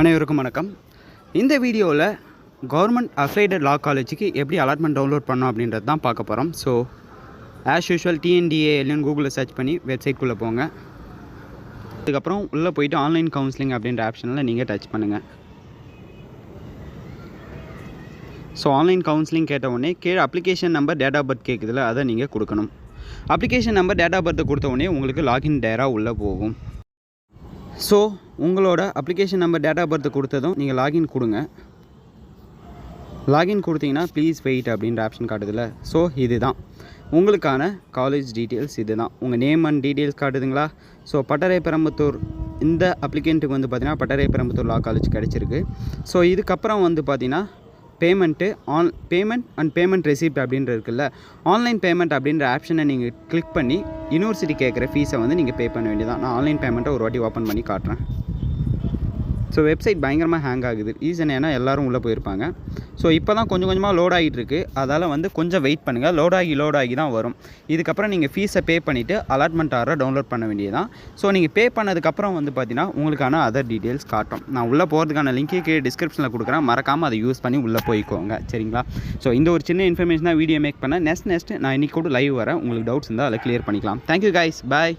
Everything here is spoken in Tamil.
அனைவருக்கும் வணக்கம். இந்த வீடியோவில் கவர்மெண்ட் அஃபிலியேட்டட் லா காலேஜுக்கு எப்படி அலாட்மெண்ட் டவுன்லோட் பண்ணோம் அப்படின்றது தான் பார்க்க போகிறோம். ஸோ ஆஸ் யூஷுவல் டிஎன்டிஏஎல்னு கூகுளில் சர்ச் பண்ணி வெப்சைட்குள்ளே போங்க. அதுக்கப்புறம் உள்ளே போயிட்டு ஆன்லைன் கவுன்சிலிங் அப்படின்ற ஆப்ஷனில் நீங்கள் டச் பண்ணுங்கள். ஸோ ஆன்லைன் கவுன்சிலிங் கேட்ட உடனே கீழே application number date of birth கேட்குதில்ல, அதை நீங்கள் கொடுக்கணும். அப்ளிகேஷன் நம்பர் டேட் ஆஃப் பர்த்தை கொடுத்த உடனே உங்களுக்கு லாகின் டேராக உள்ளே போகும். ஸோ உங்களோட application number date of birth கொடுத்ததும் நீங்கள் லாகின் கொடுங்க. லாகின் கொடுத்தீங்கன்னா ப்ளீஸ் வெயிட் அப்படின்ற ஆப்ஷன் காட்டுதில்ல. ஸோ இது தான் உங்களுக்கான காலேஜ் டீட்டெயில்ஸ். இது தான் உங்கள் நேம் அண்ட் டீட்டெயில்ஸ் காட்டுதுங்களா. ஸோ பட்டரைப்பெரம்பத்தூர் இந்த அப்ளிகேண்ட்டுக்கு வந்து பார்த்திங்கன்னா பட்டரைப்பெரம்பத்தூர் லா காலேஜ் கிடச்சிருக்கு. ஸோ இதுக்கப்புறம் வந்து பார்த்திங்கன்னா பேமெண்ட் அண்ட் பேமெண்ட் ரெசிப்ட் அப்படின்ற இருக்குல்ல, ஆன்லைன் பேமெண்ட் அப்படின்ற ஆப்ஷனை நீங்கள் கிளிக் பண்ணி யூனிவர்சிட்டி கேட்குற ஃபீஸை வந்து நீங்கள் பே பண்ண வேண்டியதான். நான் ஆன்லைன் பேமெண்ட்டை ஒரு வாட்டி ஓப்பன் பண்ணி காட்டுறேன். ஸோ வெப்சைட் பயங்கரமாக ஹேங் ஆகுது. ரீசன் ஏன்னா எல்லோரும் உள்ளே போயிருப்பாங்க. ஸோ இப்போ தான் கொஞ்சம் கொஞ்சமாக லோட் ஆகிட்டுருக்கு. அதால் வந்து கொஞ்சம் வெயிட் பண்ணுங்கள். லோட் ஆகி தான் வரும். இதுக்கப்புறம் நீங்கள் ஃபீஸை பே பண்ணிவிட்டு அலாட்மெண்ட் ஆர்டரை டவுன்லோட் பண்ண வேண்டியதான். ஸோ நீங்கள் பே பண்ணதுக்கப்புறம் வந்து பார்த்தீங்கன்னா உங்களுக்கான அதர் டீட்டெயில்ஸ் காட்டும். நான் உள்ளே போகிறதுக்கான லிங்க்கே கீழே டிஸ்கிரிப்ஷனில் கொடுக்குறேன். மறக்காமல் அதை யூஸ் பண்ணி உள்ளே போய்க்கோங்க, சரிங்களா. ஸோ இந்த ஒரு சின்ன இன்ஃபர்மேஷன் தான் வீடியோ மேக் பண்ணேன். நெக்ஸ்ட் நான் இன்றைக்கி கூட லைவ் வரேன். உங்களுக்கு டவுட்ஸ் இருந்தால் அதில் கிளியர் பண்ணிக்கலாம். தேங்க்யூ கைஸ், பாய்.